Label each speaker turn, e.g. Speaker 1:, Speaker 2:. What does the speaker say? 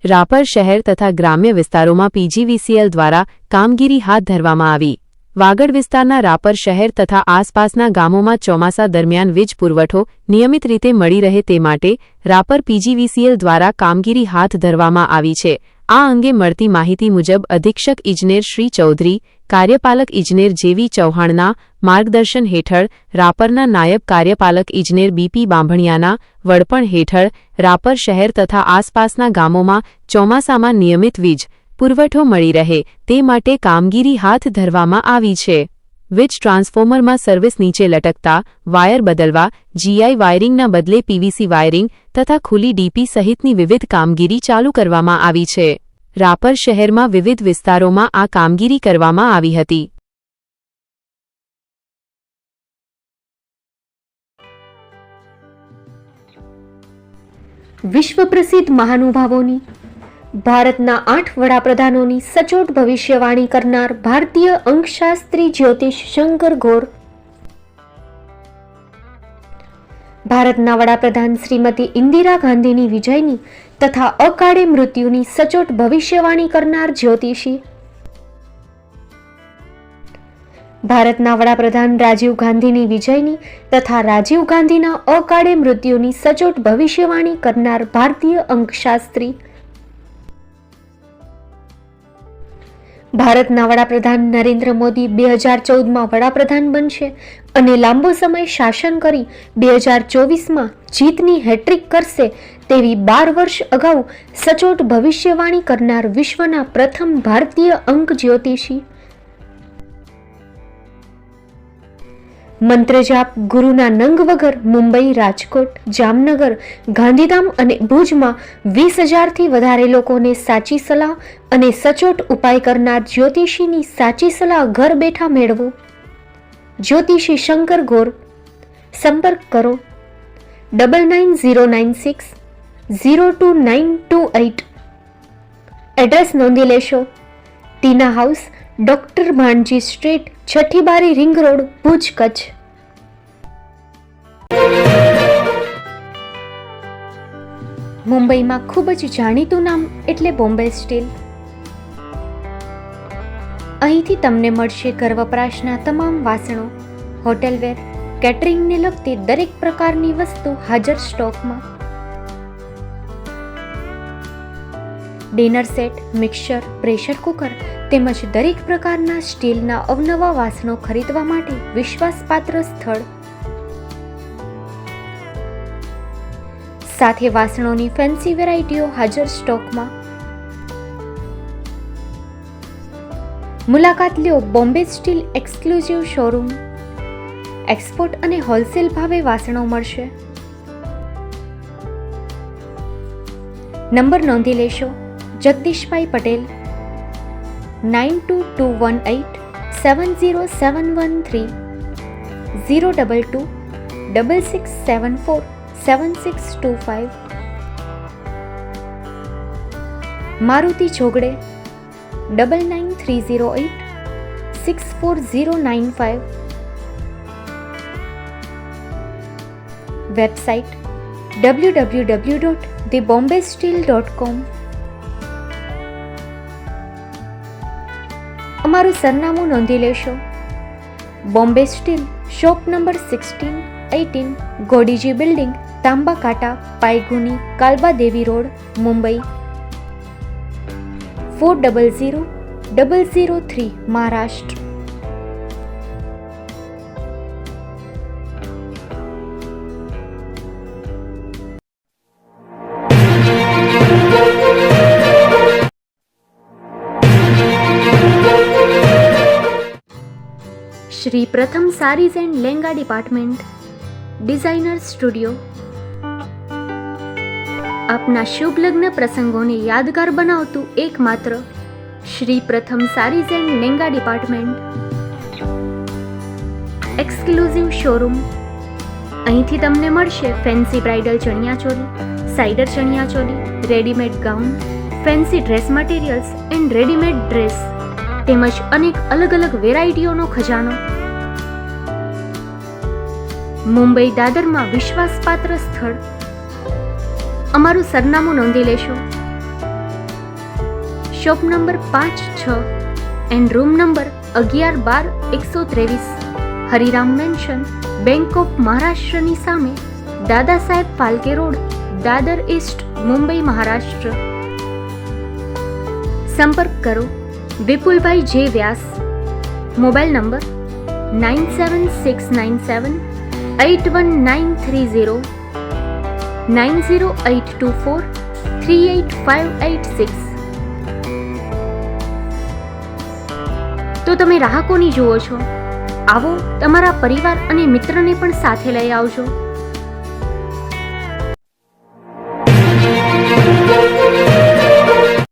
Speaker 1: રાપર શહેર તથા ગ્રામ્ય વિસ્તારોમાં પીજીવીસીએલ દ્વારા કામગીરી હાથ ધરવામાં આવી। વાગડ વિસ્તારના રાપર શહેર તથા આસપાસના ગામોમાં ચોમાસા દરમિયાન વીજ પુરવઠો નિયમિત રીતે મળી રહે તે માટે રાપર પીજીવીસીએલ દ્વારા કામગીરી હાથ ધરવામાં આવી છે। આ અંગે મળતી માહિતી મુજબ અધિક્ષક ઇજનેર શ્રી ચૌધરી, કાર્યપાલક ઇજનેર જેવી ચૌહાણના માર્ગદર્શન હેઠળ રાપરના નાયબ કાર્યપાલક ઇજનેર બીપી બાંભણિયાના વડપણ હેઠળ રાપર શહેર તથા આસપાસના ગામોમાં ચોમાસામાં નિયમિત વીજ પુરવઠો મળી રહે તે માટે કામગીરી હાથ ધરવામાં આવી છે। વીજ ટ્રાન્સફોર્મરમાં સર્વિસ નીચે લટકતા વાયર બદલવા, જીઆઈ વાયરિંગના બદલે પીવીસી વાયરિંગ તથા ખુલ્લી ડીપી સહિતની વિવિધ કામગીરી ચાલુ કરવામાં આવી છે। રાપર શહેરમાં વિવિધ વિસ્તારોમાં આ કામગીરી કરવામાં આવી હતી।
Speaker 2: વિશ્વ પ્રસિદ્ધ મહાનુભાવોની ભારતના 8 વડાપ્રધાનોની સચોટ ભવિષ્યવાણી કરનાર ભારતીય અંકશાસ્ત્રી જ્યોતિષ શંકર ગોર, ભારતના વડાપ્રધાન શ્રીમતી ઇન્દિરા ગાંધીની વિજયની તથા અકાળે મૃત્યુની સચોટ ભવિષ્યવાણી કરનાર જ્યોતિષી, ભારતના વડાપ્રધાન રાજીવ ગાંધીની વિજયની તથા રાજીવ ગાંધીના અકાળે મૃત્યુની સચોટ ભવિષ્યવાણી કરનાર ભારતીય અંકશાસ્ત્રી, ભારતના વડાપ્રધાન નરેન્દ્ર મોદી 2014માં વડાપ્રધાન બનશે અને લાંબો સમય શાસન કરી 2024માં જીતની હેટ્રિક કરશે તેવી 12 વર્ષ અગાઉ સચોટ ભવિષ્યવાણી કરનાર વિશ્વના પ્રથમ ભારતીય અંક જ્યોતિષી, મંત્રજાપ ગુરુના નંગ વગર મુંબઈ, રાજકોટ, જામનગર, ગાંધીધામ અને ભુજમાં 20,000થી વધારે લોકોને સાચી સલાહ અને સચોટ ઉપાય કરનાર જ્યોતિષીની સાચી સલાહ ઘર બેઠા મેળવો। જ્યોતિષી શંકર ગોર। સંપર્ક કરો 9909602928। એડ્રેસ નોંધી લેશો, ટીના હાઉસ, ડોક્ટર ભાણજી સ્ટ્રીટ, છઠ્ઠી બારી, રિંગ રોડ, ભુજ, કચ્છ। મુંબઈમાં ખૂબ જ જાણીતું નામ એટલે બોમ્બે સ્ટીલ। અહીંથી તમને મળશે ઘર વપરાશના તમામ વાસણો, હોટેલવેર, કેટરિંગને લગતી દરેક પ્રકારની વસ્તુ હાજર સ્ટોકમાં। Dinner set, mixer, pressure cooker તેમજ દરેક પ્રકારના સ્ટીલના અવનવા વાસણો ખરીદવા માટે વિશ્વાસપાત્ર સ્થળ। સાથે વાસણોની ફેન્સી વેરાયટીઓ હાજર સ્ટોકમાં। મુલાકાત લ્યો Bombay steel exclusive showroom. Export અને હોલસેલ ભાવે વાસણો મળશે। નંબર નોંધી લેશો, જગદીશભાઈ પટેલ 9221870713 02266747625। મારુતિ જોગડે 9930864095। Website www.thebombasteel.com। અમારું સરનામું નોંધી લેશો, Bombay steel, shop number 16-18, Godiji building, Tamba Kanta, Paydhuni, Kalba Devi road, Mumbai 400003, Maharashtra. Shri Pratham sarees and lenga department, designer studio. આપના શુભ લગ્ન પ્રસંગોને યાદગાર બનાવતું એકમાત્ર Shri Pratham sarees and lenga department, exclusive showroom. અહીંથી તમને મળશે fancy bridal chaniya choli, cider chaniya choli, readymade gown, fancy dress materials and readymade dress તેમજ અનેક અલગ અલગ વેરાયટીઓનો ખજાનો। મુંબઈ દાદરમાં વિશ્વાસપાત્ર સ્થળ। અમારું સરનામું નોંધી લેશો, shop number 5-6 and room number 11-12-123, Hariram mansion, bank of મહારાષ્ટ્રની સામે, દાદા સાહેબ ફાલ્કે રોડ, દાદર ઈસ્ટ, મુંબઈ, મહારાષ્ટ્ર. સંપર્ક કરો વિપુલભાઈ જે વ્યાસ. Mobile number 9769781930, 9082438586. તો તમે રાહ કોની જુઓ છો? આવો, તમારા પરિવાર અને મિત્રને પણ સાથે લઈ આવજો.